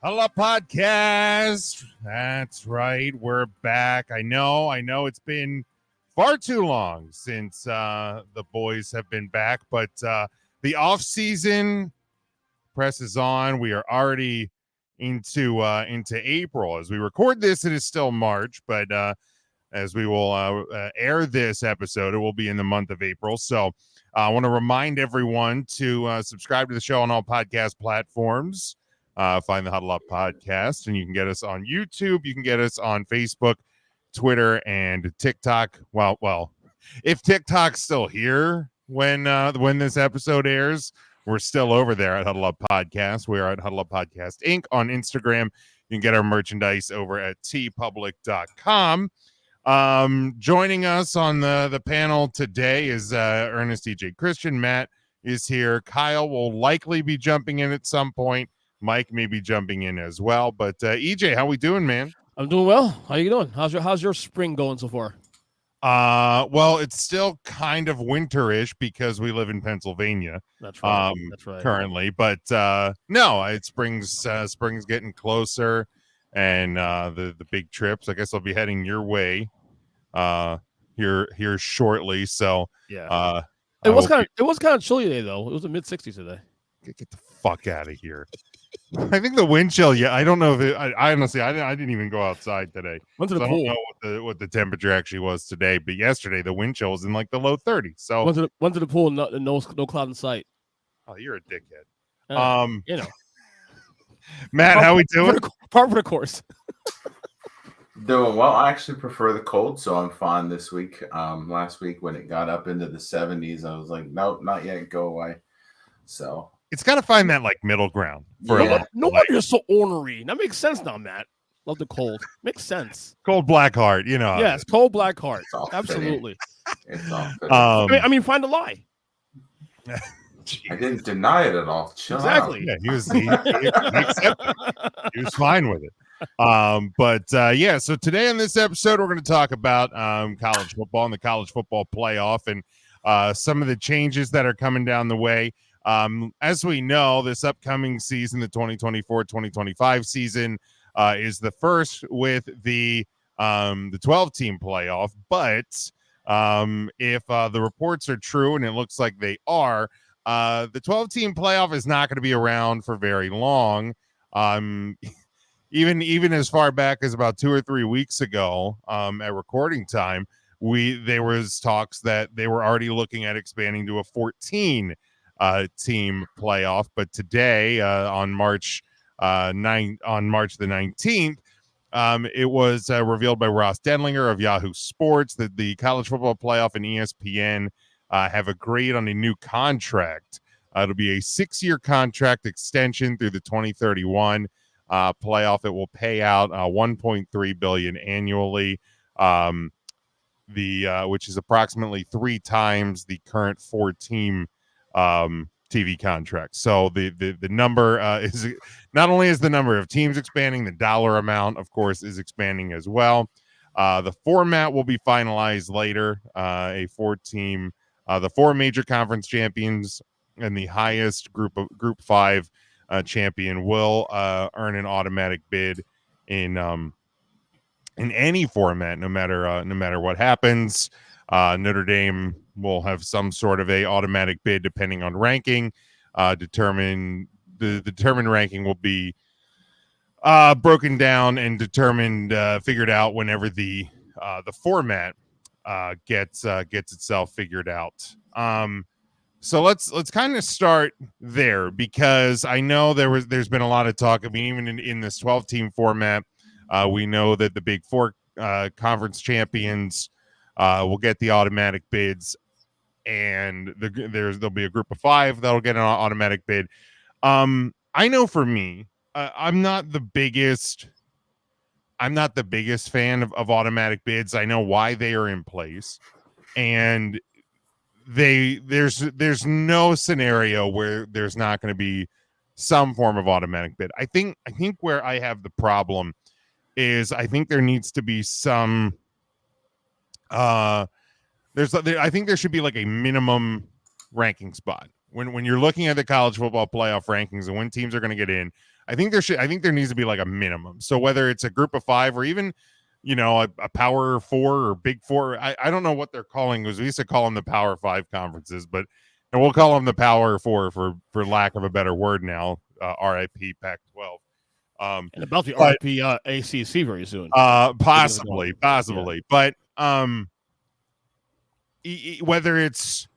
Hello, podcast. That's right. We're back. I know. It's been far too long since the boys have been back, but the off season presses on. We are already into April. As we record this, it is still March, but as we will air this episode, it will be in the month of April. So I want to remind everyone to subscribe to the show on all podcast platforms. Find the Huddle Up podcast, and you can get us on YouTube. You can get us on Facebook, Twitter, and TikTok. Well, if TikTok's still here when this episode airs, we're still over there at Huddle Up Podcast. We are at Huddle Up Podcast Inc. on Instagram. You can get our merchandise over at tpublic.com. Joining us on the panel today is Ernest EJ Christian. Matt is here. Kyle will likely be jumping in at some point. Mike may be jumping in as well. But EJ, how we doing, man? I'm doing well. How you doing? How's your spring going so far? Well, it's still kind of winterish because we live in Pennsylvania. That's right. Currently, but no, it's spring's getting closer, and the big trips. I guess I'll be heading your way here shortly. So yeah, it was kind of chilly today though. It was the mid-60s today. Get the fuck out of here. I think the wind chill. Yeah, I don't know if it. I honestly, I didn't even go outside today. Went to the pool. I don't know what the temperature actually was today, but yesterday the wind chill was in like the low 30s. So went to the pool. No cloud in sight. Oh, you're a dickhead. You know, Matt, how we doing? Part for the course. Doing well. I actually prefer the cold, so I'm fine this week. Last week when it got up into the 70s, I was like, nope, not yet. Go away. So. It's got to find that like middle ground. No wonder you're so ornery. That makes sense now, Matt. Love the cold. Makes sense. Cold black heart, you know. Yes, cold black heart. Absolutely. It's all I mean, find a lie. I didn't deny it at all. Chill exactly. Out. Yeah, he accepted it. He was fine with it. Yeah, so today on this episode, we're going to talk about college football and the college football playoff and some of the changes that are coming down the way. As we know, this upcoming season, the 2024-2025 season, is the first with the 12-team playoff. But if the reports are true, and it looks like they are, the 12-team playoff is not going to be around for very long. Even as far back as about 2 or 3 weeks ago, at recording time, there was talks that they were already looking at expanding to a 14 team playoff. But today, on March the 19th, it was revealed by Ross Denlinger of Yahoo Sports that the college football playoff and ESPN have agreed on a new contract. It'll be a 6-year contract extension through the 2031 playoff. It will pay out $1.3 billion annually, which is approximately 3 times the current 4-team TV contract. So the number is not only is the number of teams expanding, the dollar amount, of course, is expanding as well. The format will be finalized later. A 4-team, the 4 major conference champions and the highest group 5 champion will earn an automatic bid in any format, no matter what happens. Notre Dame will have some sort of a automatic bid depending on ranking. The determined ranking will be broken down and figured out whenever the format gets itself figured out. So let's kind of start there, because I know there's been a lot of talk. I mean, even in this 12-team format, we know that the Big Four conference champions will get the automatic bids, and there'll be a group of 5 that'll get an automatic bid. I know for me, I'm not the biggest fan of automatic bids. I know why they are in place, and there's no scenario where there's not going to be some form of automatic bid. I think where I have the problem is I think there needs to be some I think there should be like a minimum ranking spot when you're looking at the college football playoff rankings and when teams are going to get in. I think there needs to be like a minimum. So whether it's a group of 5 or even, a power 4 or big 4, I don't know what they're calling, because we used to call them the power 5 conferences, but and we'll call them the power 4 for lack of a better word now. RIP Pac-12. And about the RIP ACC very soon. Possibly. Yeah. But whether it's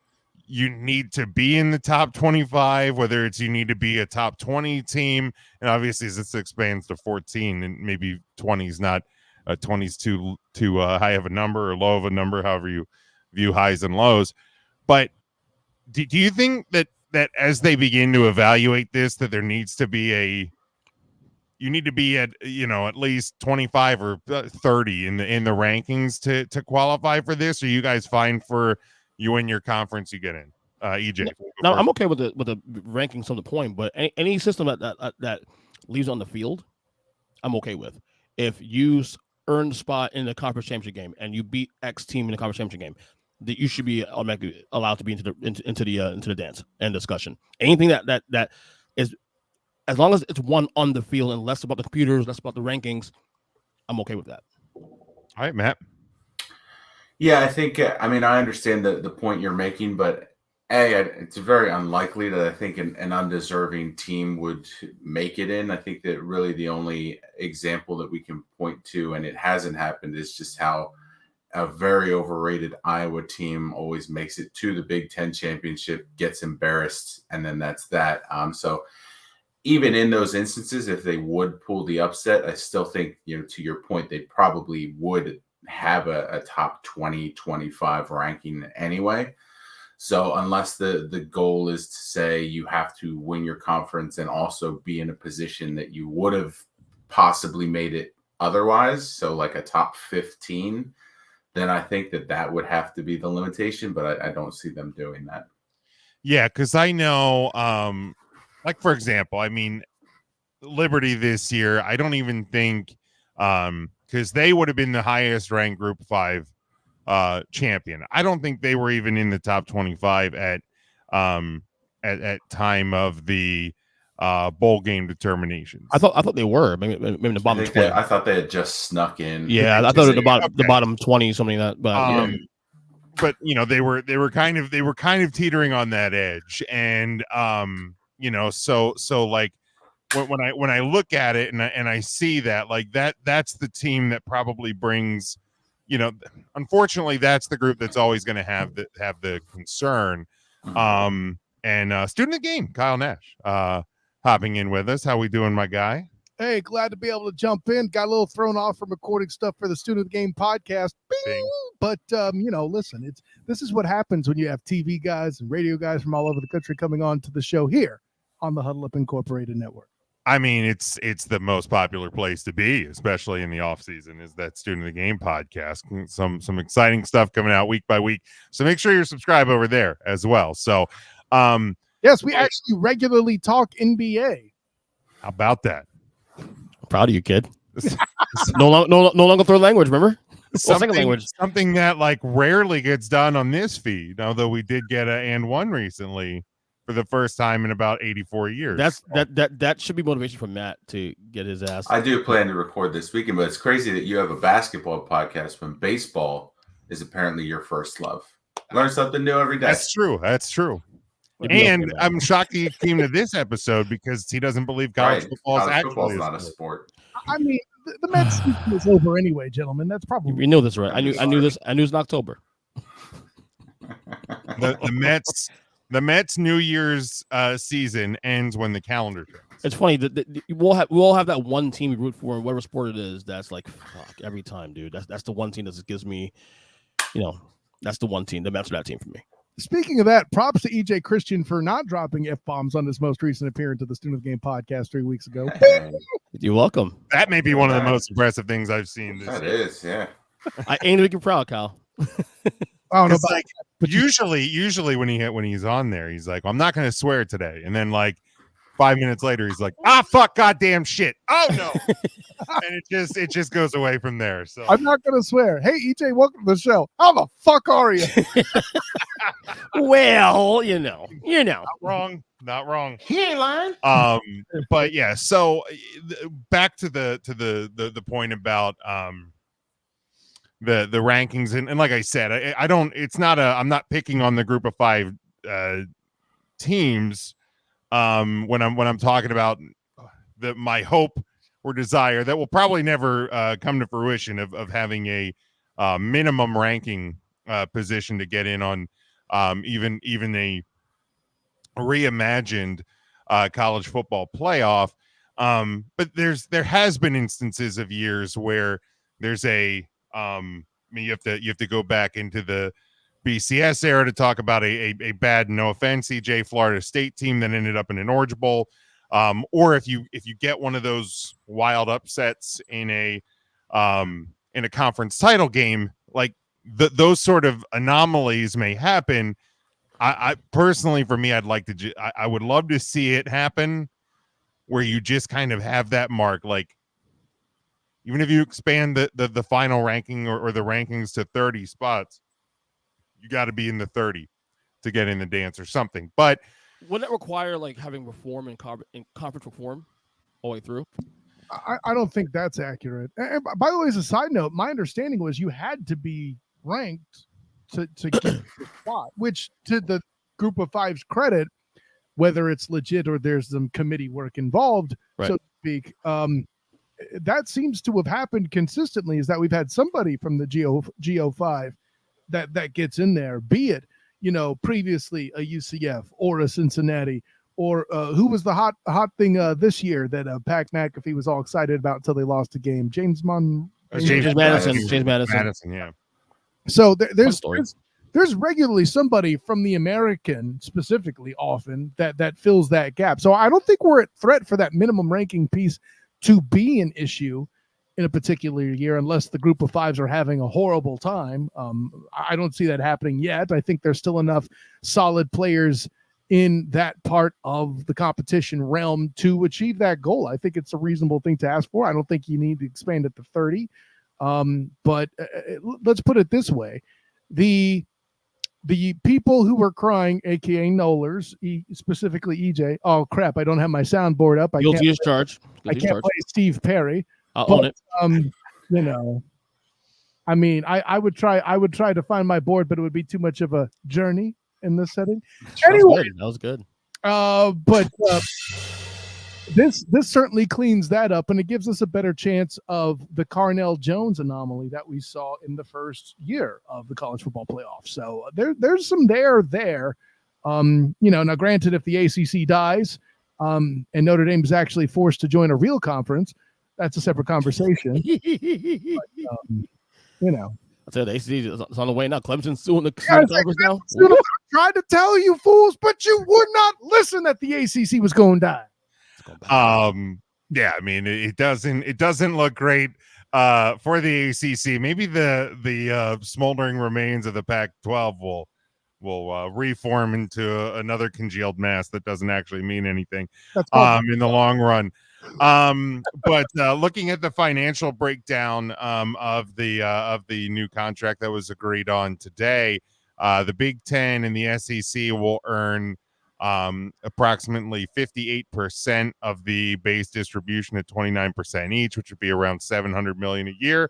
you need to be in the top 25, whether it's you need to be a top 20 team, and obviously as this expands to 14, and maybe 20 is not 20's too high of a number or low of a number, however you view highs and lows. But do you think that as they begin to evaluate this, that there needs to be you need to be at at least 25 or 30 in the rankings to qualify for this? Or are you guys fine for you win your conference you get in? EJ. No, I'm okay with the rankings on the point, but any system that leaves on the field, I'm okay with. If you earn the spot in the conference championship game and you beat X team in the conference championship game, that you should be automatically allowed to be into the dance and discussion. Anything that is, as long as it's one on the field and less about the computers, less about the rankings, I'm okay with that. All right, Matt. Yeah, I think, I understand the point you're making, but it's very unlikely that I think an undeserving team would make it in. I think that really the only example that we can point to, and it hasn't happened, is just how a very overrated Iowa team always makes it to the Big Ten championship, gets embarrassed, and then that's that. So even in those instances, if they would pull the upset, I still think, to your point, they probably would have a top 20, 25 ranking anyway. So unless the goal is to say you have to win your conference and also be in a position that you would have possibly made it otherwise, so like a top 15, then I think that would have to be the limitation, but I don't see them doing that. Yeah, because I know, like, for example, Liberty this year, I don't even think, because they would have been the highest ranked Group 5 champion. I don't think they were even in the top 25 at time of the bowl game determinations. I thought they were maybe the bottom 20. I thought they had just snuck in. Yeah, I thought the bottom 20, something like that. But but they were kind of teetering on that edge, and so like when I look at it and I see that, like, that's the team that probably brings, unfortunately that's the group that's always going to have the concern. And student of the game, Kyle Nash, hopping in with us. How we doing, my guy? Hey, glad to be able to jump in. Got a little thrown off from recording stuff for the Student of the Game podcast. Bing! But listen, this is what happens when you have TV guys and radio guys from all over the country coming on to the show here on the Huddle Up Incorporated Network. It's the most popular place to be, especially in the off season, is that Student of the Game podcast. Some exciting stuff coming out week by week. So make sure you're subscribed over there as well. So, yes, we actually regularly talk NBA. How about that? I'm proud of you, kid. no longer third language, remember? Second language. Something that like rarely gets done on this feed, although we did get a and one recently for the first time in about 84 years. That should be motivation for Matt to get his ass. I do plan to record this weekend, but it's crazy that you have a basketball podcast when baseball is apparently your first love. Learn something new every day. That's true. And I'm shocked he came to this episode because he doesn't believe college football is actually not a sport. The Mets season is over anyway, gentlemen. That's probably we know this, right? I knew this. I knew it was in October. The Mets New Year's season ends when the calendar turns. It's funny that we'll all have that one team we root for in whatever sport it is. That's like fuck every time, dude. That's the one team that just gives me, that's the one team. The Mets are that team for me. Speaking of that, props to EJ Christian for not dropping F-bombs on his most recent appearance at the Student of the Game podcast 3 weeks ago. You're welcome. That may be one of the most impressive things I've seen this year. Is, yeah. I aim to make you proud, Kyle. I don't know about like, but usually when he's on there, he's like, well, I'm not going to swear today. And then like 5 minutes later, he's like, fuck, goddamn shit. Oh no. And it just goes away from there. So I'm not gonna swear. Hey, EJ, welcome to the show. How the fuck are you? Well, not wrong. He ain't lying. But yeah, so back to the point about the rankings, and like I said, I don't, it's not I'm not picking on the group of 5 teams when I'm talking about my hope or desire that will probably never come to fruition of having a minimum ranking position to get in on even a reimagined college football playoff. But there has been instances of years where there's you have to go back into the BCS era to talk about a bad, no offense, EJ, Florida State team that ended up in an Orange Bowl. Or if you get one of those wild upsets in a conference title game, like those sort of anomalies may happen. I personally, for me, I'd like to. I would love to see it happen where you just kind of have that mark, like even if you expand the final ranking or the rankings to 30 spots, you got to be in the 30 to get in the dance or something. But would that require like having reform in conference reform all the way through? I don't think that's accurate. And by the way, as a side note, my understanding was you had to be ranked to get the spot, which to the group of 5's credit, whether it's legit or there's some committee work involved, right, so to speak, that seems to have happened consistently, is that we've had somebody from the GO5 that gets in there, be it, previously a UCF or a Cincinnati, or who was the hot thing this year that Pat McAfee was all excited about until they lost a game? James Madison, yeah. So there's regularly somebody from the American specifically often that fills that gap. So I don't think we're at threat for that minimum ranking piece to be an issue in a particular year, unless the group of 5s are having a horrible time. I don't see that happening yet. I think there's still enough solid players in that part of the competition realm to achieve that goal. I think it's a reasonable thing to ask for. I don't think you need to expand it to 30. But let's put it this way. The people who were crying, aka Knowlers, specifically EJ. Oh crap! I don't have my soundboard up. I can't play Steve Perry. I'll own it. I mean, I would try to find my board, but it would be too much of a journey in this setting. Anyway, that was good. But this certainly cleans that up, and it gives us a better chance of the Carnell Jones anomaly that we saw in the first year of the college football playoff. So there's some there. Now granted, if the ACC dies, and Notre Dame is actually forced to join a real conference, that's a separate conversation. But, I tell you, the ACC is on the way now. Clemson's suing the conference now. I tried to tell you fools, but you would not listen that the ACC was going to die. Yeah, I mean, it doesn't look great for the ACC. Maybe the smoldering remains of the Pac-12 will reform into another congealed mass that doesn't actually mean anything in the long run. But looking at the financial breakdown of the new contract that was agreed on today, the Big Ten and the SEC will earn approximately 58% of the base distribution at 29% each, which would be around $700 million a year.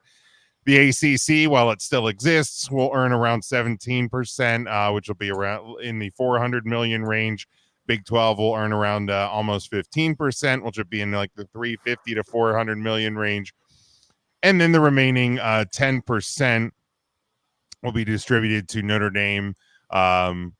The ACC, while it still exists, will earn around 17%, which will be around in the $400 million range. Big 12 will earn around almost 15%, which would be in like the $350 to $400 million range. And then the remaining 10% will be distributed to Notre Dame,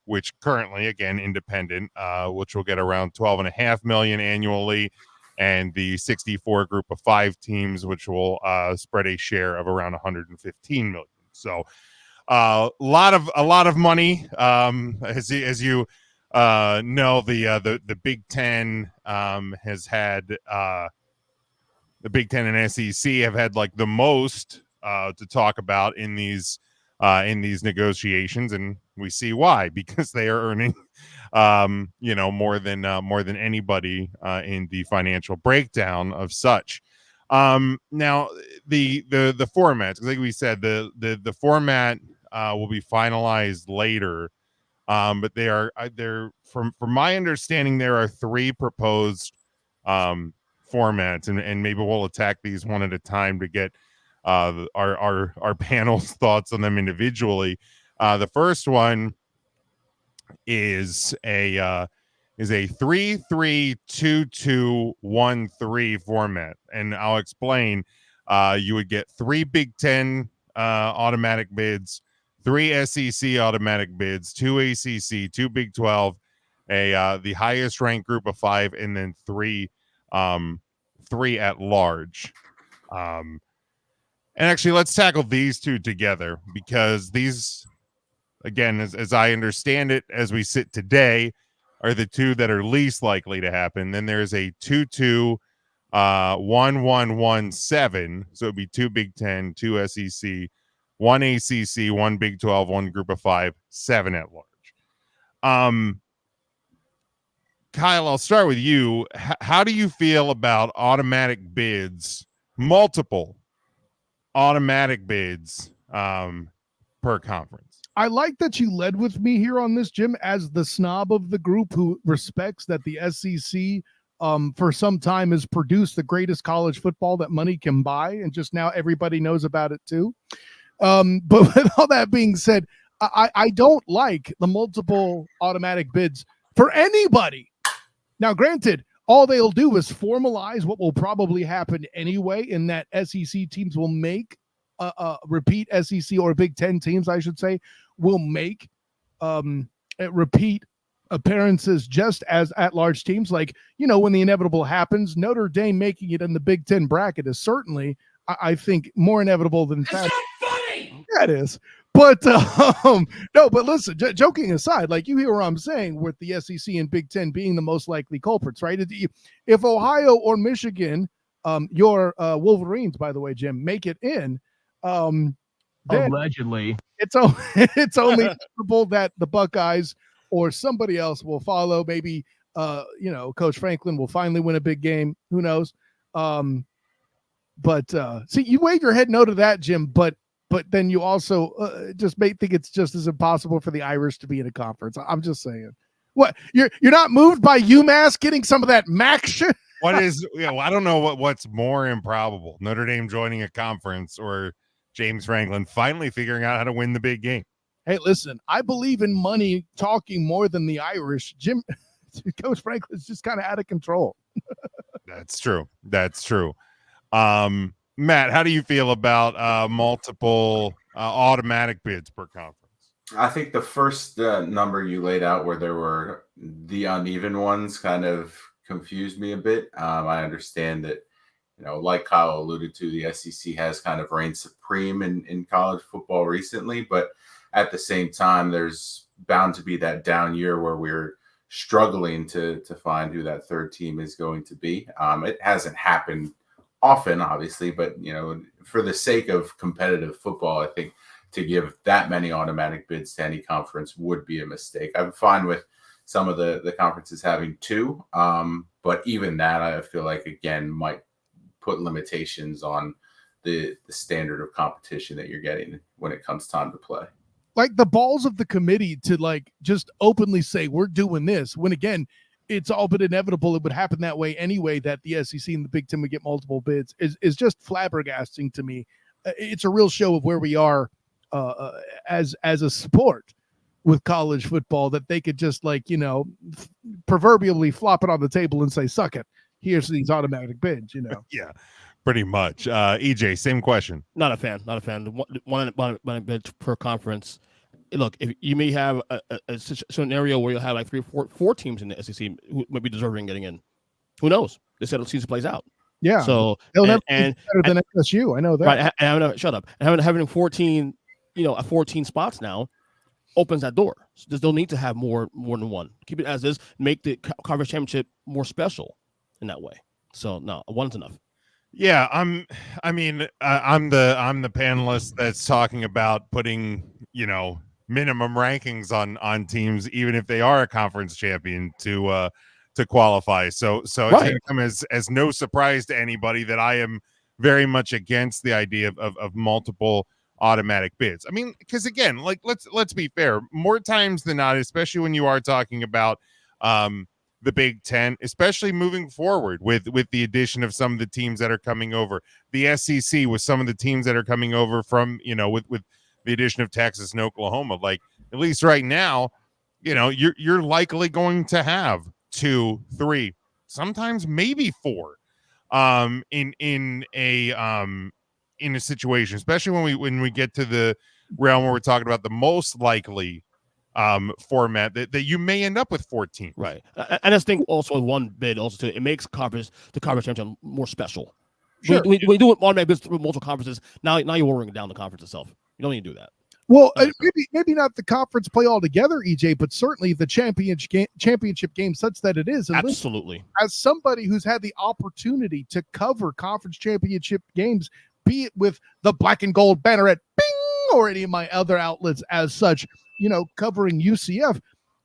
which currently, again, independent, which will get around $12.5 million annually, and the 64 group of 5 teams, which will spread a share of around $115 million. So a lot of money. As you know, the Big Ten has had the Big Ten and SEC have had like the most to talk about in these negotiations, and we see why, because they are earning more than anybody in the financial breakdown of such. Now the formats, like we said, the format will be finalized later. But they're from my understanding, there are 3 proposed formats, and maybe we'll attack these one at a time to get our panel's thoughts on them individually. The first one is a 3-3-2-2-1-3 format, and I'll explain. You would get 3 Big Ten automatic bids, 3 SEC automatic bids, 2 ACC, 2 Big 12, the highest ranked group of 5, and then 3 at large. And actually, let's tackle these 2 together, because these, again, as I understand it, as we sit today, are the 2 that are least likely to happen. Then there's a 2-2 1-1-1-7. So it'd be 2 Big Ten, 2 SEC, 1 ACC, 1 Big 12, 1 group of 5, 7 at large. Kyle, I'll start with you. How do you feel about automatic bids, multiple automatic bids per conference? I like that you led with me here on this, Jim, as the snob of the group who respects that the SEC for some time has produced the greatest college football that money can buy, and just now everybody knows about it too. But with all that being said, I don't like the multiple automatic bids for anybody. Now, granted, all they'll do is formalize what will probably happen anyway, in that SEC teams will make repeat SEC or Big Ten teams, I should say, will make repeat appearances just as at-large teams. Like, when the inevitable happens, Notre Dame making it in the Big Ten bracket is certainly, I think, more inevitable than fact. Funny. Yeah, it is. But no, but listen, joking aside, like, you hear what I'm saying with the SEC and Big Ten being the most likely culprits, right? If Ohio or Michigan, your Wolverines, by the way, Jim, make it in, allegedly, it's only possible that the Buckeyes or somebody else will follow. Maybe Coach Franklin will finally win a big game. Who knows? But see, you wave your head no to that, Jim. But then you also just may think it's just as impossible for the Irish to be in a conference. I'm just saying. What, you're not moved by UMass getting some of that MAC shit? What is? I don't know what's more improbable: Notre Dame joining a conference, or James Franklin finally figuring out how to win the big game. Hey, listen, I believe in money talking more than the Irish. Jim, Coach Franklin's just kind of out of control. That's true. Matt, how do you feel about multiple automatic bids per conference? I think the first number you laid out, where there were the uneven ones, kind of confused me a bit. I understand that, like Kyle alluded to, the SEC has kind of reigned supreme in college football recently, but at the same time, there's bound to be that down year where we're struggling to find who that third team is going to be. It hasn't happened often, obviously, but for the sake of competitive football, I think to give that many automatic bids to any conference would be a mistake. I'm fine with some of the conferences having 2, but even that, I feel like, again, might put limitations on the standard of competition that you're getting when it comes time to play. Like, the balls of the committee to, like, just openly say we're doing this, when again, it's all but inevitable it would happen that way anyway, that the SEC and the Big Ten would get multiple bids, is just flabbergasting to me. It's a real show of where we are as a sport with college football, that they could just, like, proverbially flop it on the table and say, suck it, here's these automatic bids. Yeah, pretty much. EJ, same question. Not a fan. One bid per conference. Look, if you may have a scenario where you'll have like 3 or 4 teams in the SEC who might be deserving getting in. Who knows? This how the season plays out. Yeah. So they'll never be better than FSU. I know that. Right. And shut up. And having 14, 14 spots now opens that door. So they'll need to have more than one. Keep it as is. Make the conference championship more special in that way. So no, one's enough. Yeah, I'm the panelist that's talking about putting, minimum rankings on teams, even if they are a conference champion, to qualify. So it's Right. going to come as no surprise to anybody that I am very much against the idea of multiple automatic bids. I mean, because again, like let's be fair, more times than not, especially when you are talking about the Big Ten, especially moving forward with the addition of some of the teams that are coming over, the SEC with some of the teams that are coming over from, with the addition of Texas and Oklahoma. Like, at least right now, you're likely going to have 2, 3, sometimes maybe 4 in a situation, especially when we get to the realm where we're talking about the most likely format that you may end up with 14. Right. And I think also one bid also too, it makes the conference championship more special. Sure. When you do automatic bids through multiple conferences, now you're watering down the conference itself. You don't need to do that. Well, maybe not the conference play altogether, EJ, but certainly the championship game, such that it is. And absolutely. Listen, as somebody who's had the opportunity to cover conference championship games, be it with the Black and Gold Banneret, bing, or any of my other outlets as such, covering UCF,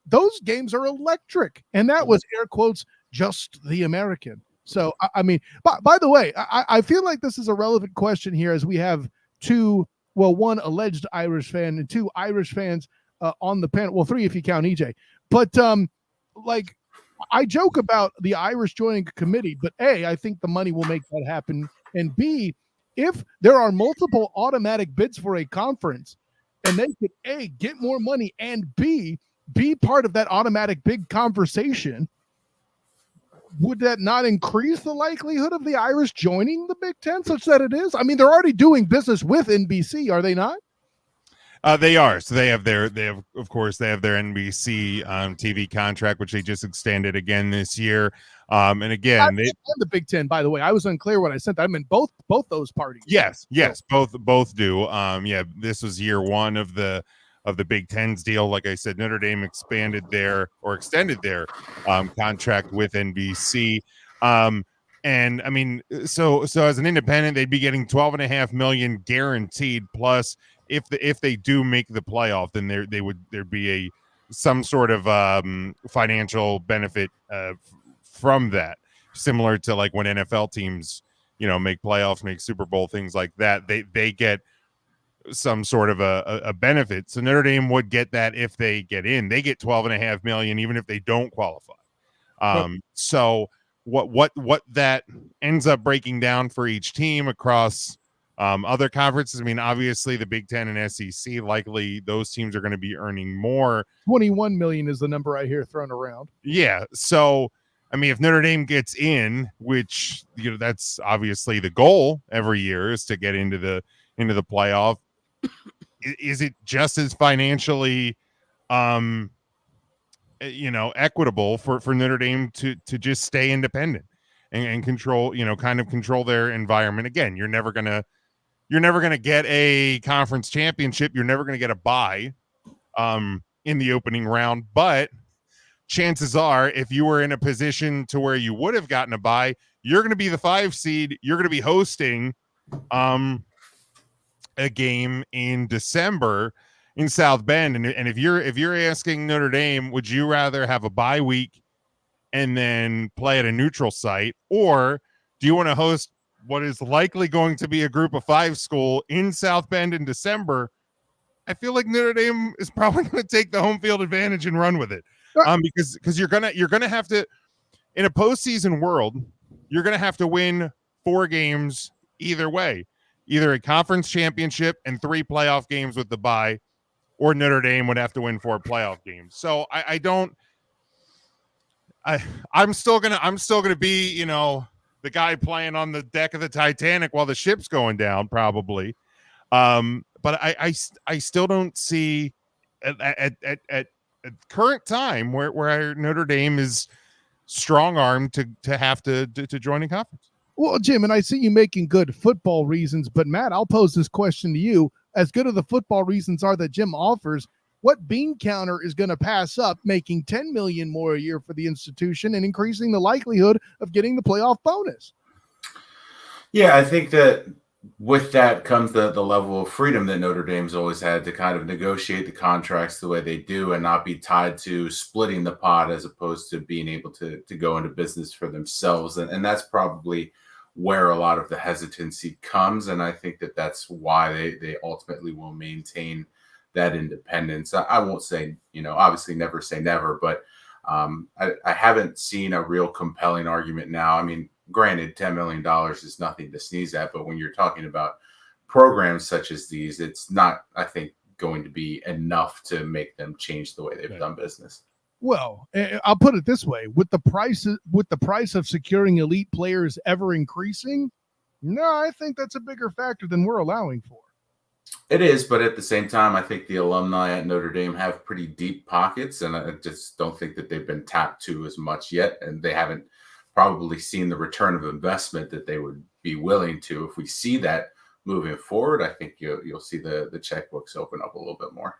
those games are electric. And that was, air quotes, just the American. So, I mean, by the way, I feel like this is a relevant question here as we have one alleged Irish fan and 2 Irish fans on the panel. Well, 3 if you count EJ. But I joke about the Irish joining a committee, but A, I think the money will make that happen. And B, if there are multiple automatic bids for a conference and they could A, get more money, and B, be part of that automatic bid conversation, would that not increase the likelihood of the Irish joining the Big Ten such that it is? I mean, they're already doing business with NBC, are they not? They are. So they have their NBC TV contract, which they just extended again this year. And again, the Big Ten, by the way, I was unclear what I said. I meant both those parties. Yes, both do. This was year 1 of the Big Ten's deal. Like I said, Notre Dame extended their contract with NBC. And I mean, so as an independent, they'd be getting $12.5 million guaranteed. Plus, if they do make the playoff, then there'd be some sort of financial benefit from that, similar to like when NFL teams make playoffs, make Super Bowl, things like that. They get some sort of a benefit. So Notre Dame would get that if they get in. They get $12.5 million even if they don't qualify. So what that ends up breaking down for each team across other conferences. I mean, obviously the Big Ten and SEC, likely those teams are going to be earning more. 21 million is the number I hear thrown around. Yeah. So, I mean, if Notre Dame gets in, which, that's obviously the goal every year is to get into the playoff. Is it just as financially, equitable for Notre Dame to just stay independent and control, kind of control their environment? Again, you're never gonna get a conference championship. You're never gonna get a bye in the opening round. But chances are, if you were in a position to where you would have gotten a bye, you're going to be the 5 seed. You're going to be hosting a game in December in South Bend. And if you're asking Notre Dame, would you rather have a bye week and then play at a neutral site, or do you want to host what is likely going to be a group of 5 school in South Bend in December? I feel like Notre Dame is probably going to take the home field advantage and run with it. Because you're gonna have to, in a postseason world, you're gonna have to win 4 games either way, either a conference championship and 3 playoff games with the bye, or Notre Dame would have to win 4 playoff games. So I'm still gonna be the guy playing on the deck of the Titanic while the ship's going down, probably. But I still don't see at current time where Notre Dame is strong-armed to have to join a conference. Well, Jim, and I see you making good football reasons, but Matt, I'll pose this question to you. As good as the football reasons are that Jim offers, what bean counter is going to pass up making $10 million more a year for the institution and increasing the likelihood of getting the playoff bonus? Yeah, I think that with that comes the level of freedom that Notre Dame's always had to kind of negotiate the contracts the way they do and not be tied to splitting the pot as opposed to being able to go into business for themselves. And that's probably where a lot of the hesitancy comes. And I think that that's why they ultimately will maintain that independence. I won't say, obviously never say never, but I haven't seen a real compelling argument now. I mean, granted, $10 million is nothing to sneeze at, but when you're talking about programs such as these, it's not, I think, going to be enough to make them change the way they've done business. Well, I'll put it this way: with the price of securing elite players ever increasing, no, I think that's a bigger factor than we're allowing for. It is, but at the same time, I think the alumni at Notre Dame have pretty deep pockets, and I just don't think that they've been tapped to as much yet, and they haven't probably seen the return of investment that they would be willing to. If we see that moving forward, I think you'll see the checkbooks open up a little bit more.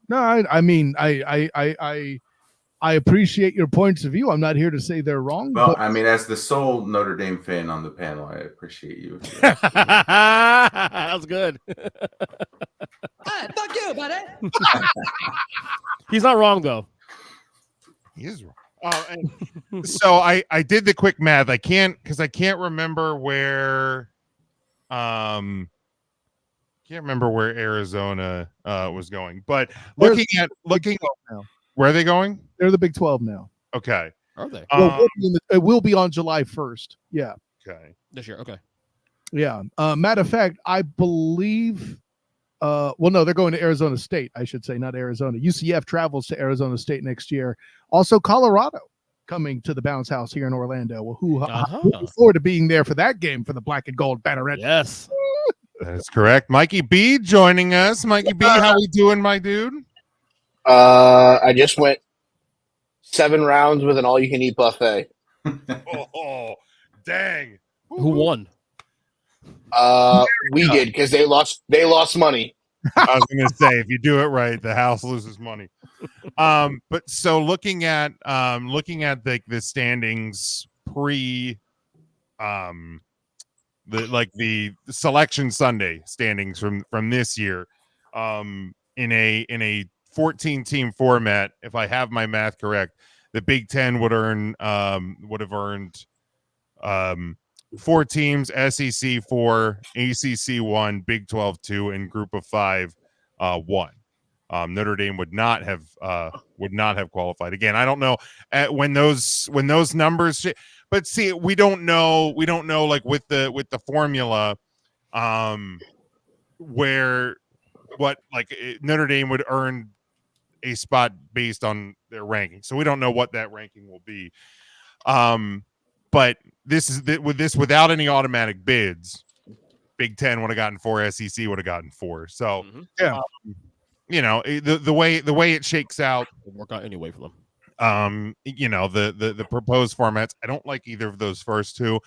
No, I mean, I appreciate your points of view. I'm not here to say they're wrong. Well, but I mean, as the sole Notre Dame fan on the panel, I appreciate you. That's good. Fuck you, buddy. He's not wrong though. He is wrong. So I did the quick math. I can't remember where can't remember where Arizona was going. But looking now. where are they going? They're the Big 12 now. Okay. Are they? It will be on July 1st. Yeah. Okay. This year. Okay. Yeah. Matter of fact, I believe no, they're going to Arizona State, I should say, not Arizona. UCF travels to Arizona State next year. Also, Colorado coming to the Bounce House here in Orlando. Looking forward to being there for that game for the Black and Gold Banneret. Yes. That is correct. Mikey B joining us. Mikey B, how we doing, my dude? I just went 7 rounds with an all-you-can-eat buffet. Oh, dang! Who won? We did because they lost money. I was going to say, if you do it right, the house loses money. But so looking at the standings pre, the selection Sunday standings from this year, in a 14 team format, if I have my math correct, the Big Ten would have earned 4 teams, SEC 4, ACC 1, Big 12 2, and Group of 5 1. Notre Dame would not have qualified. Again, I don't know when those numbers, but see, we don't know like with the formula, where what like Notre Dame would earn a spot based on their ranking. So we don't know what that ranking will be. But without any automatic bids, Big Ten would have gotten 4, SEC would have gotten 4. So the way it shakes out, It'll work out anyway for them. The proposed formats, I don't like either of those first two.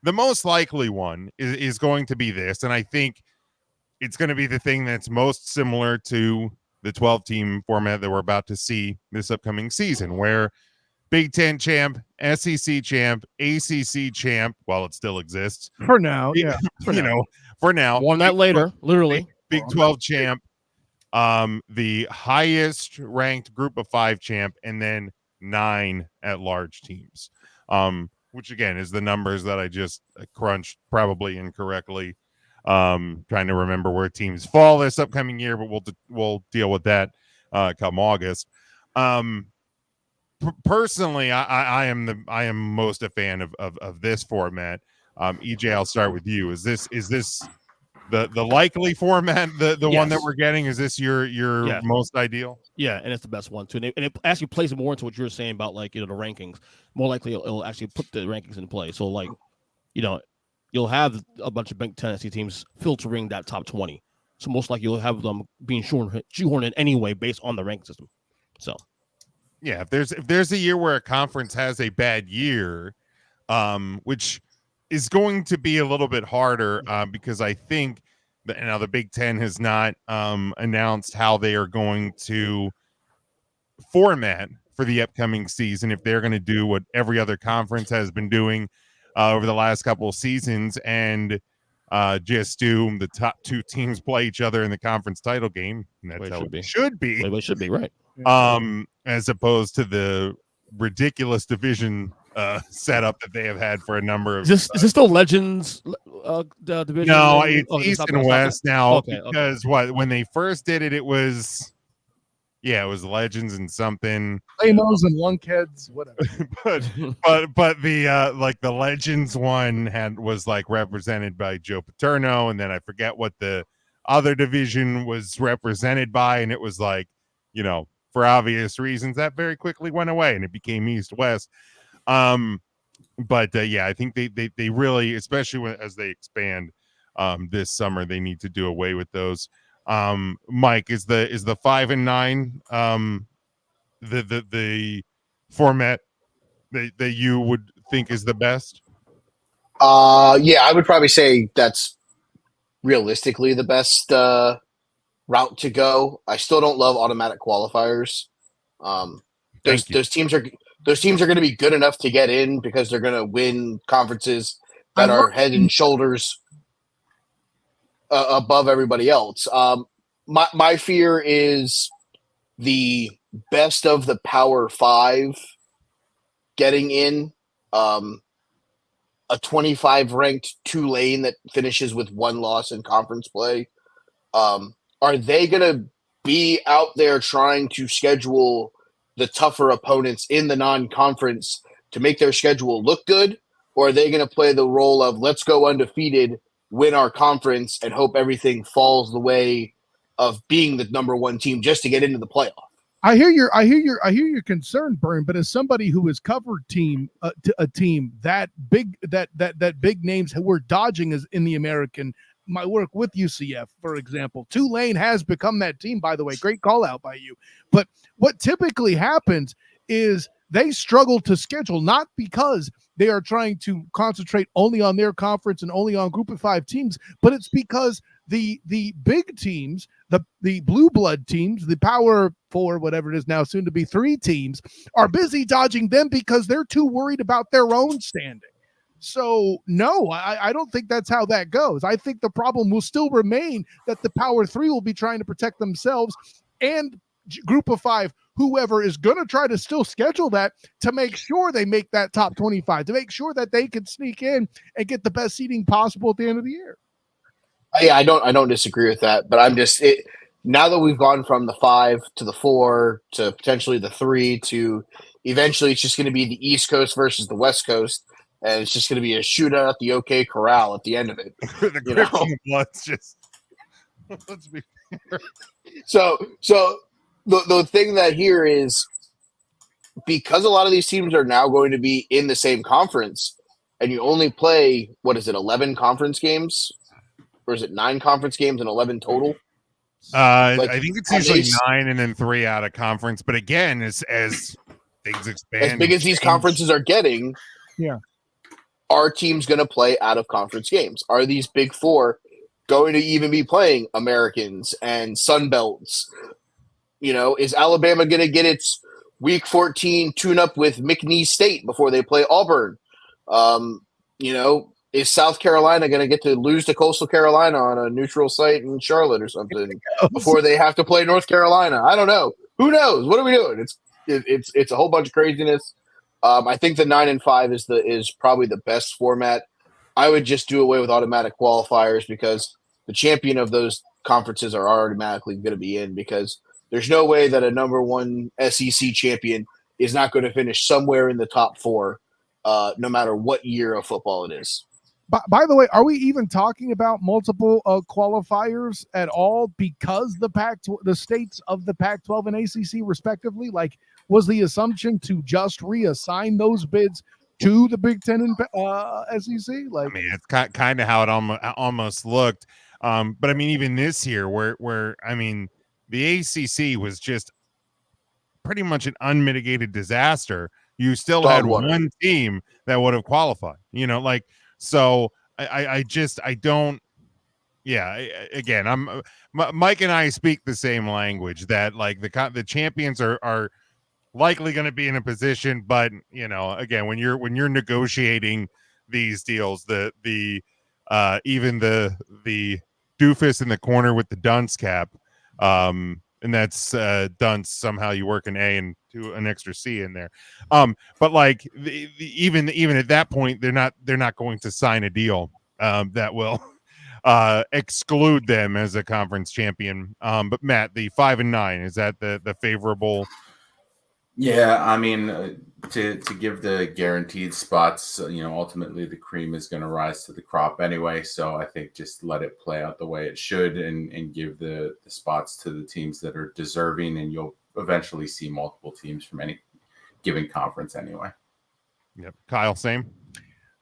The most likely one is going to be this, and I think it's going to be the thing that's most similar to the 12-team format that we're about to see this upcoming season, where Big Ten champ, SEC champ, ACC champ, while it still exists for now, for now, Won that later, literally. Big 12 champ, the highest ranked Group of 5 champ, and then 9 at-large teams, which again is the numbers that I just crunched probably incorrectly. Trying to remember where teams fall this upcoming year, but we'll deal with that come August. Personally, I am most a fan of this format. EJ, I'll start with you. Is this the likely format, the one that we're getting? Is this your most ideal? Yeah, and it's the best one too. And it actually plays more into what you were saying about the rankings. More likely, it'll actually put the rankings in play. So you'll have a bunch of Big Ten SEC teams filtering that top 20. So most likely you'll have them being shoehorned in anyway based on the rank system. So yeah, if there's a year where a conference has a bad year, which is going to be a little bit harder, because I think that now the Big Ten has not announced how they are going to format for the upcoming season, if they're going to do what every other conference has been doing over the last couple of seasons and just do the top 2 teams play each other in the conference title game. And that's how it should be. It should be, right. As opposed to the ridiculous division setup that they have had for a number of. Is this still Legends division? No, in- it's okay, East stop and that, stop West that. now Okay, because when they first did it, it was Legends and something. Lamos and lunkheads, whatever. but the like the Legends one was like represented by Joe Paterno, and then I forget what the other division was represented by, and it was like, for obvious reasons that very quickly went away and it became East West. But I think they really, especially as they expand this summer, they need to do away with those. Mike, is the 5 and 9 the format that you would think is the best? Yeah, I would probably say that's realistically the best route to go. I still don't love automatic qualifiers. Those teams are going to be good enough to get in because they're going to win conferences that are head and shoulders above everybody else. My fear is the best of the Power 5 getting in. A 25 ranked Tulane that finishes with 1 loss in conference play. Are they going to be out there trying to schedule the tougher opponents in the non-conference to make their schedule look good? Or are they going to play the role of let's go undefeated, win our conference, and hope everything falls the way of being the number 1 team just to get into the playoff? I hear your concern, Byrne. But as somebody who has covered a team that big, that big names who were dodging is in the American, my work with UCF, for example, Tulane has become that team. By the way, great call out by you. But what typically happens is they struggle to schedule, not because they are trying to concentrate only on their conference and only on Group of 5 teams, but it's because the big teams, the blue blood teams, the Power 4, whatever it is now, soon to be 3 teams, are busy dodging them because they're too worried about their own standing. So no, I don't think that's how that goes. I think the problem will still remain that the Power 3 will be trying to protect themselves, and Group of 5, whoever is going to try to still schedule that to make sure they make that top 25, to make sure that they can sneak in and get the best seating possible at the end of the year. Yeah, I don't disagree with that, but I'm just now that we've gone from the 5 to the 4 to potentially the 3 to eventually it's just going to be the East Coast versus the West Coast, and it's just going to be a shootout at the OK Corral at the end of it. The Crips and the Bloods just let's be fair. So the thing that here is because a lot of these teams are now going to be in the same conference, and you only play 11 conference games, or is it 9 conference games and 11 total? I think it's usually 9 and then 3 out of conference. But again, as things expand, as big as these conferences are getting, are teams going to play out of conference games? Are these Big 4 going to even be playing Americans and Sun Belts? Is Alabama going to get its Week 14 tune-up with McNeese State before they play Auburn? Is South Carolina going to get to lose to Coastal Carolina on a neutral site in Charlotte or something before they have to play North Carolina? I don't know. Who knows? What are we doing? It's a whole bunch of craziness. I think the 9 and 5 is probably the best format. I would just do away with automatic qualifiers because the champion of those conferences are automatically going to be in, because there's no way that a number 1 SEC champion is not going to finish somewhere in the top 4, no matter what year of football it is. By the way, are we even talking about multiple qualifiers at all? Because the states of the Pac-12 and ACC respectively, like, was the assumption to just reassign those bids to the Big Ten and SEC? Like, I mean, it's kind of how it almost looked. But I mean, even this year, where I mean, the ACC was just pretty much an unmitigated disaster. You still had one team that would have qualified. So I don't. Yeah, again, Mike and I speak the same language that like the champions are likely going to be in a position, but again, when you're negotiating these deals, the even the doofus in the corner with the dunce cap, and that's dunce. Somehow you work an A and an extra C in there. But like even at that point, they're not going to sign a deal that will exclude them as a conference champion. But Matt, the 5-9, is that the favorable? Yeah, I mean, to give the guaranteed spots, ultimately the cream is going to rise to the crop anyway. So I think just let it play out the way it should, and give the spots to the teams that are deserving, and you'll eventually see multiple teams from any given conference anyway. Yep. Kyle, same.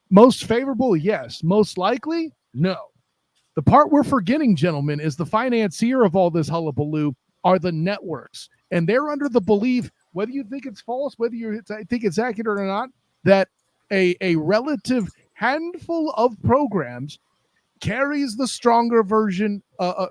Most favorable, yes. Most likely, no. The part we're forgetting, gentlemen, is the financier of all this hullabaloo are the networks. And they're under the belief, whether you think it's false, whether you think it's accurate or not, that a relative handful of programs carries the stronger version,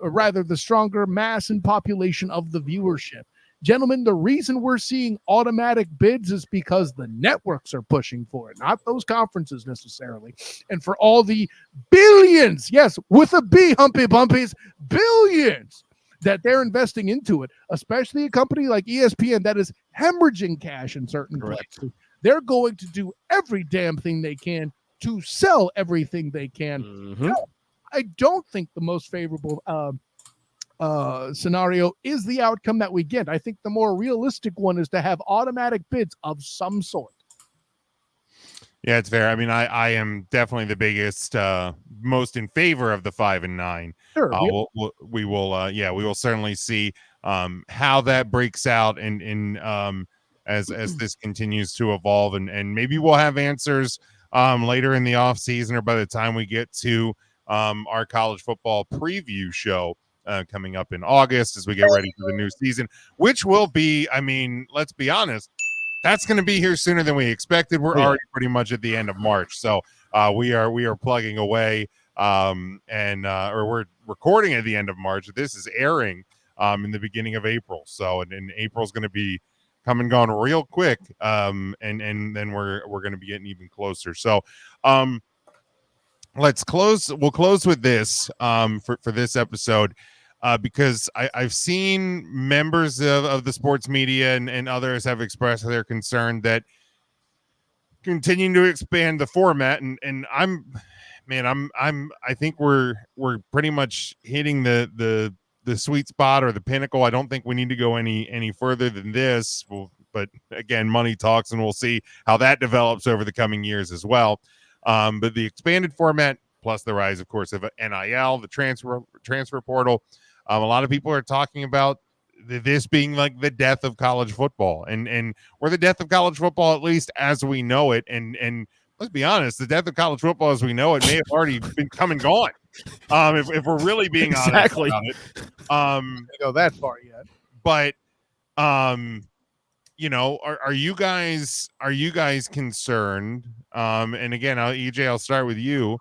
rather the stronger mass and population of the viewership. Gentlemen, the reason we're seeing automatic bids is because the networks are pushing for it, not those conferences necessarily. And for all the billions, yes, with a B, humpy bumpies, billions that they're investing into it, especially a company like ESPN that is hemorrhaging cash in certain places. They're going to do every damn thing they can to sell everything they can. Mm-hmm. No, I don't think the most favorable scenario is the outcome that we get. I think the more realistic one is to have automatic bids of some sort. Yeah, it's fair. I mean, I am definitely the biggest, most in favor of the 5-9. Sure. We will certainly see how that breaks out and as this continues to evolve, and maybe we'll have answers later in the off season, or by the time we get to our college football preview show coming up in August as we get ready for the new season, which will be, I mean, let's be honest, that's going to be here sooner than we expected. We're already pretty much at the end of March, so we are plugging away, or we're recording at the end of March. This is airing in the beginning of April, so and April's going to be come and gone real quick, and then we're going to be getting even closer. So let's close. We'll close with this for this episode. Because I've seen members of the sports media and others have expressed their concern that continuing to expand the format, and I think we're pretty much hitting the sweet spot or the pinnacle. I don't think we need to go any further than this. But again, money talks, and we'll see how that develops over the coming years as well. But the expanded format, plus the rise, of course, of NIL, the transfer portal. A lot of people are talking about this being like the death of college football, and or the death of college football, at least as we know it. And let's be honest, the death of college football as we know it may have already been come and gone. If we're really being honest about it, go that far yet. But are you guys concerned? And again, EJ, I'll start with you.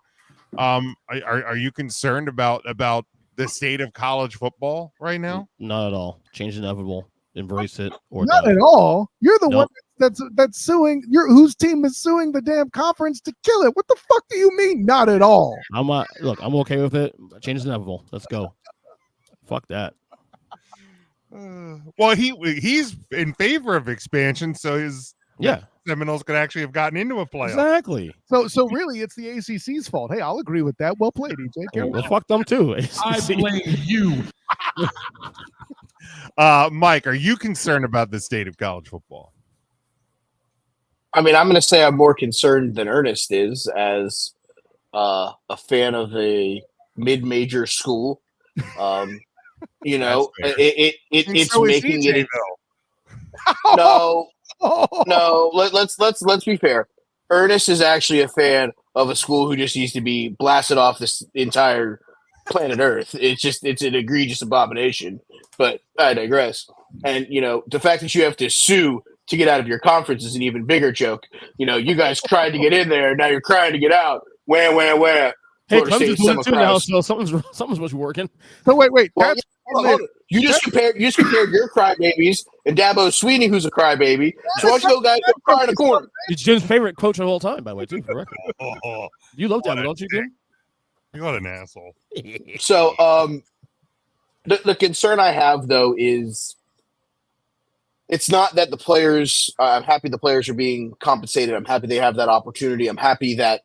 Are you concerned about the state of college football right now? Not at all. Change is inevitable. Embrace it or not die. at all. You're the one that's suing. Whose team is suing the damn conference to kill it? What the fuck do you mean? Not at all. I'm okay with it. Change is inevitable. Let's go. Fuck that. Well, he's in favor of expansion, so his Seminoles could actually have gotten into a playoff. Exactly. So really, it's the ACC's fault. Hey, I'll agree with that. Well played, EJ. Well, fuck them too. I blame you. Mike, are you concerned about the state of college football? I mean, I'm going to say I'm more concerned than Ernest is, as a fan of a mid-major school. It's so making EJ, it. No. Let's be fair. Ernest is actually a fan of a school who just needs to be blasted off this entire planet Earth. It's an egregious abomination. But I digress. And the fact that you have to sue to get out of your conference is an even bigger joke. You guys tried to get in there, now you're crying to get out. Where? Hey, Clemson's doing it too now, so something's much working. So wait. Well, you just compared your crybabies and Dabo Sweeney, who's a crybaby. So why don't you go guys cry in a corner? He's Jim's favorite coach of all time, by the way, too. For record. You love Dabo, don't you, Jim? What an asshole. So the concern I have though is it's not that the players. I'm happy the players are being compensated. I'm happy they have that opportunity. I'm happy that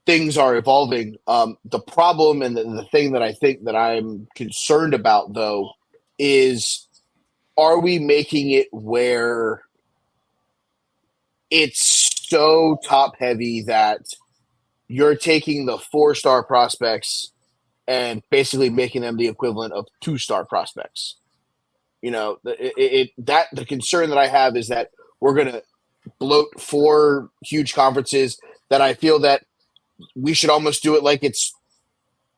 things are evolving. The problem and the thing that I think that I'm concerned about though is, are we making it where it's so top heavy that you're taking the 4-star prospects and basically making them the equivalent of 2-star prospects? You know, the concern that I have is that we're going to bloat 4 huge conferences that I feel that we should almost do it like it's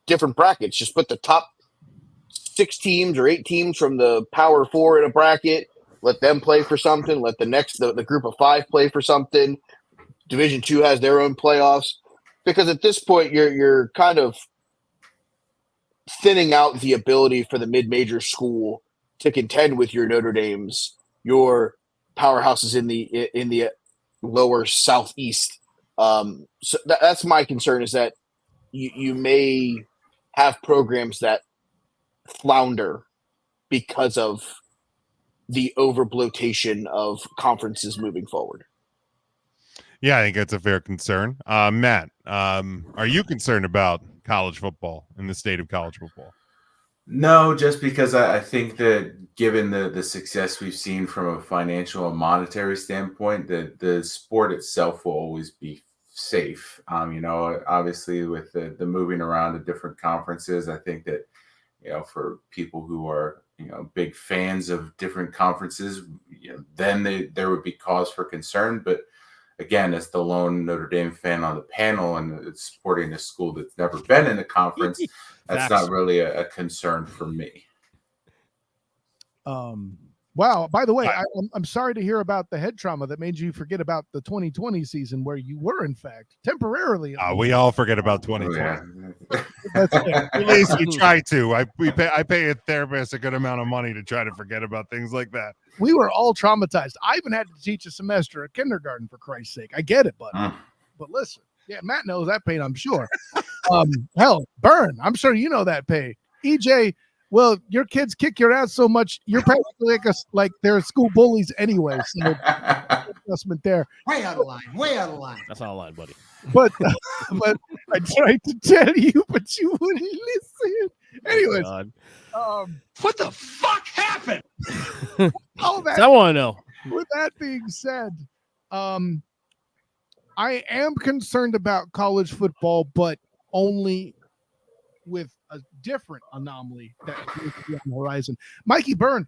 different brackets. Just put the top 6 teams or 8 teams from the Power 4 in a bracket. Let them play for something. Let the group of 5 play for something. Division 2 has their own playoffs, because at this point you're kind of thinning out the ability for the mid-major school to contend with your Notre Dames, your powerhouses in the lower southeast. So that's my concern, is that you may have programs that flounder because of the over bloatation of conferences moving forward. Yeah, I think that's a fair concern. Matt, are you concerned about college football in the state of college football? No, just because I think that given the success we've seen from a financial and monetary standpoint, that the sport itself will always be safe. Obviously with the moving around to different conferences, I think that, for people who are, big fans of different conferences, then there would be cause for concern. But again, as the lone Notre Dame fan on the panel and supporting a school that's never been in a conference, that's not really a concern for me. Wow. By the way, I'm sorry to hear about the head trauma that made you forget about the 2020 season, where you were, in fact, temporarily. We all forget about 2020. Yeah. At least we try to. I pay a therapist a good amount of money to try to forget about things like that. We were all traumatized. I even had to teach a semester at kindergarten, for Christ's sake. I get it, but listen, yeah, Matt knows that pain, I'm sure. Hell, Burn, I'm sure you know that pain. EJ, well, your kids kick your ass so much, you're practically like they're school bullies anyway. So adjustment there. Way out of line. Way out of line. That's not a line, buddy. But I tried to tell you, but you wouldn't listen. Anyways, What the fuck happened? all that. I want to know. With that being said, I am concerned about college football, but only with a different anomaly that is on the horizon. Mikey Byrne,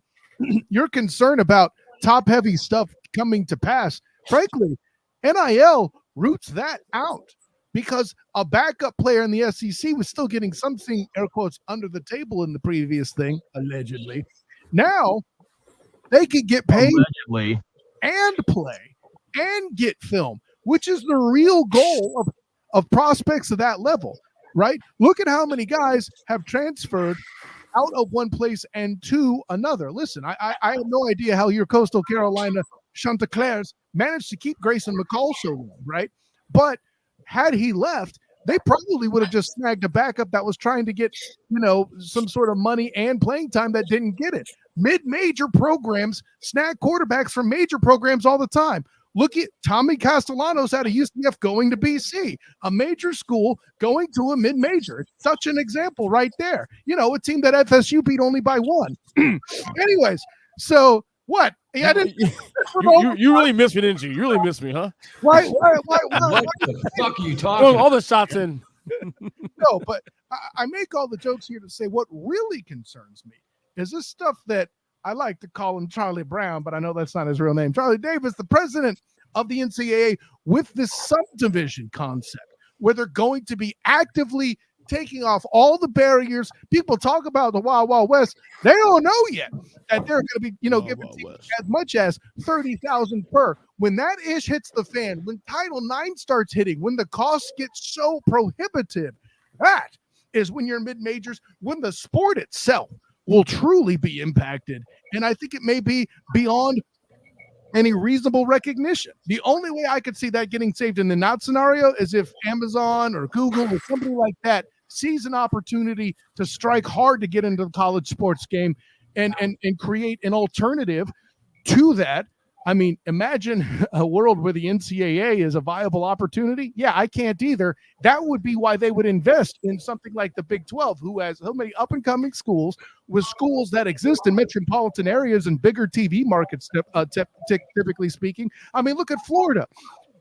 you're concerned about top-heavy stuff coming to pass. Frankly, NIL roots that out, because a backup player in the SEC was still getting something, air quotes, under the table in the previous thing, allegedly. Now they could get paid allegedly and play and get film, which is the real goal of prospects of that level, right? Look at how many guys have transferred out of one place and to another. Listen, I have no idea how your Coastal Carolina Chanticleers managed to keep Grayson McCall so long, right? But had he left, they probably would have just snagged a backup that was trying to get, some sort of money and playing time that didn't get it. Mid-major programs snag quarterbacks from major programs all the time. Look at Tommy Castellanos out of UCF going to BC, a major school going to a mid-major. It's such an example right there. A team that FSU beat only by 1. Anyways, so what? You really missed me, didn't you? You really missed me, huh? Why What the fuck are you talking all the shots in. No, but I make all the jokes here to say what really concerns me is this stuff that I like to call him Charlie Brown, but I know that's not his real name. Charlie Davis, the president of the NCAA, with this subdivision concept, where they're going to be actively taking off all the barriers. People talk about the Wild Wild West. They don't know yet that they're going to be, giving as much as 30,000 per. When that ish hits the fan, when Title IX starts hitting, when the costs get so prohibitive, that is when you're mid-majors, when the sport itself will truly be impacted. And I think it may be beyond any reasonable recognition. The only way I could see that getting saved in the not scenario is if Amazon or Google or somebody like that sees an opportunity to strike hard to get into the college sports game and create an alternative to that. I mean, imagine a world where the NCAA is a viable opportunity. Yeah, I can't either. That would be why they would invest in something like the Big 12, who has so many up-and-coming schools with schools that exist in metropolitan areas and bigger TV markets, typically speaking. I mean, look at Florida.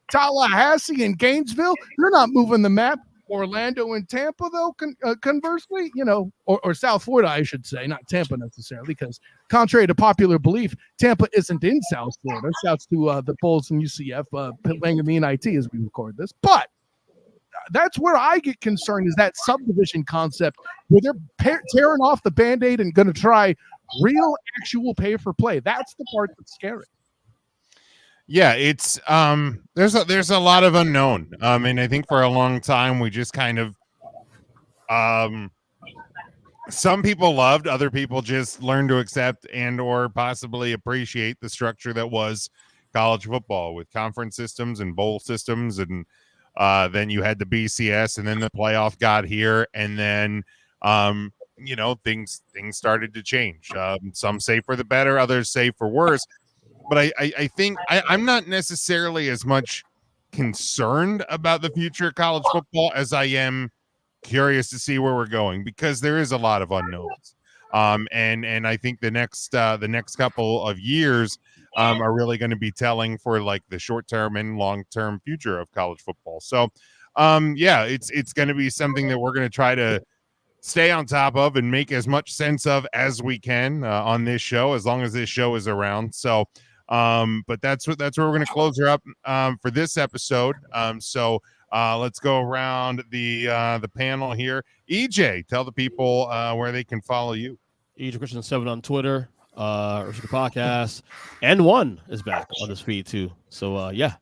Tallahassee and Gainesville, they're not moving the map. Orlando and Tampa, though, conversely, or South Florida, I should say, not Tampa necessarily, because contrary to popular belief, Tampa isn't in South Florida. Shouts to the Bulls and UCF playing in the NIT as we record this. But that's where I get concerned, is that subdivision concept where they're tearing off the Band-Aid and going to try real, actual pay for play. That's the part that's scary. Yeah, it's there's a lot of unknown. And I think for a long time we just kind of some people loved, other people just learned to accept and or possibly appreciate the structure that was college football, with conference systems and bowl systems, and then you had the BCS, and then the playoff got here, and then things started to change. Some say for the better, others say for worse. But I think I'm not necessarily as much concerned about the future of college football as I am curious to see where we're going, because there is a lot of unknowns. And I think the next couple of years are really going to be telling for like the short term and long term future of college football. So it's going to be something that we're going to try to stay on top of and make as much sense of as we can on this show, as long as this show is around. So but that's where we're going to close her up for this episode. So let's go around the panel here. EJ, tell the people where they can follow you. EJ Christian 7 on Twitter, Podcast, and One is back on this feed too. So check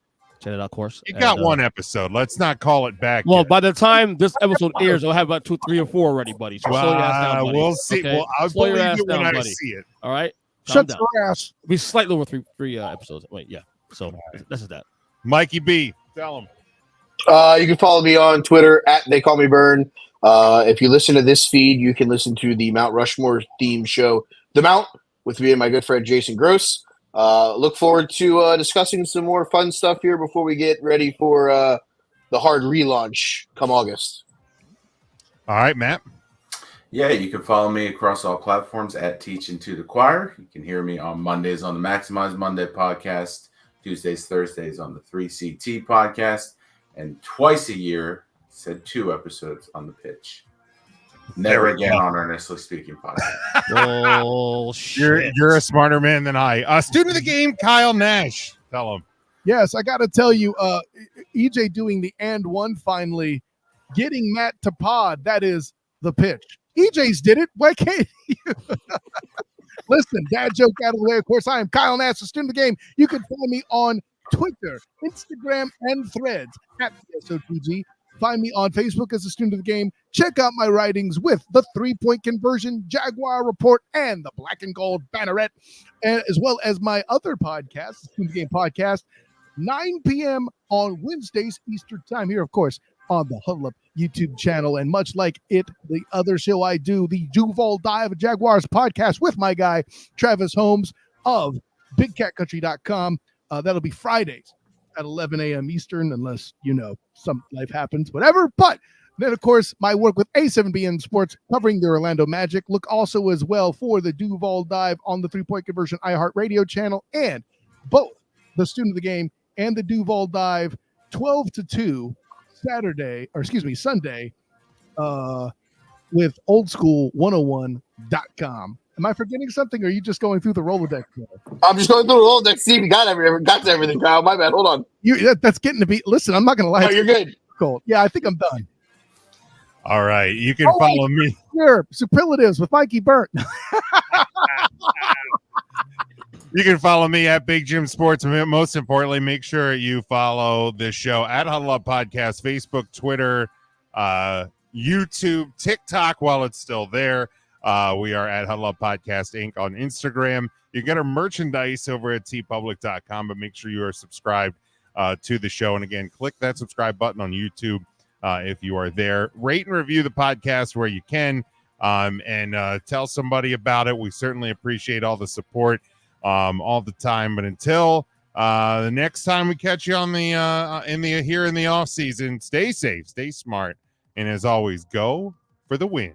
it out, of course. You got one episode. Let's not call it back. Well, yet. by the time this episode airs, I'll have about 2, 3, or 4 already, buddy. So slow your ass down, buddy. We'll see. Okay? Well, I'll slow your believe ass it when down, I buddy. see it. All right. Shut your ass. Be slightly over three episodes. Wait, yeah. So this is that. Mikey B, tell him. You can follow me on Twitter at They Call Me Burn. If you listen to this feed, you can listen to the Mount Rushmore theme show, The Mount, with me and my good friend Jason Gross. Look forward to discussing some more fun stuff here before we get ready for the hard relaunch come August. All right, Matt. Yeah, you can follow me across all platforms at Teaching to the Choir. You can hear me on Mondays on the Maximize Monday podcast, Tuesdays, Thursdays on the 3CT podcast, and twice a year, said 2 episodes on the Pitch. Never again on Earnestly Speaking podcast. Oh, shit. You're a smarter man than I. Student of the game, Kyle Nash. Tell him. Yes, I got to tell you, EJ doing the and one finally, getting Matt to pod. That is the pitch. EJ's did it. Why can't you? Listen, dad joke out of the way. Of course, I am Kyle Nash, a student of the game. You can find me on Twitter, Instagram, and Threads at PSO2G. Find me on Facebook as a student of the game. Check out my writings with the 3-point conversion, Jaguar Report, and the Black and Gold Banneret, and as well as my other podcast, the Student of the Game podcast, 9 p.m. on Wednesdays Eastern Time here, of course, on the Huddle Up YouTube channel. And much like the other show I do, the Duval Dive Jaguars podcast with my guy, Travis Holmes of BigCatCountry.com. That'll be Fridays at 11 a.m. Eastern, unless, some life happens, whatever. But then, of course, my work with A7BN Sports covering the Orlando Magic. Look also as well for the Duval Dive on the 3-point conversion iHeartRadio channel, and both the Student of the Game and the Duval Dive 12 to 2 Sunday with oldschool101.com. Am I forgetting something, or are you just going through the Rolodex? I'm just going through the Rolodex. See if you got to everything, Kyle. My bad. Hold on. That's getting to be. Listen, I'm not going to lie. No, you're good. Cool. Yeah, I think I'm done. All right. You can follow me. Here, superlatives with Mikey Burnt. You can follow me at Big Jim Sports. Most importantly, make sure you follow this show at Huddle Up Podcast, Facebook, Twitter, YouTube, TikTok while it's still there. We are at Huddle Up Podcast Inc. on Instagram. You can get our merchandise over at tpublic.com, but make sure you are subscribed to the show. And again, click that subscribe button on YouTube if you are there. Rate and review the podcast where you can, and tell somebody about it. We certainly appreciate all the support all the time. But until the next time we catch you on the here in the off season, stay safe, stay smart, and as always, go for the win.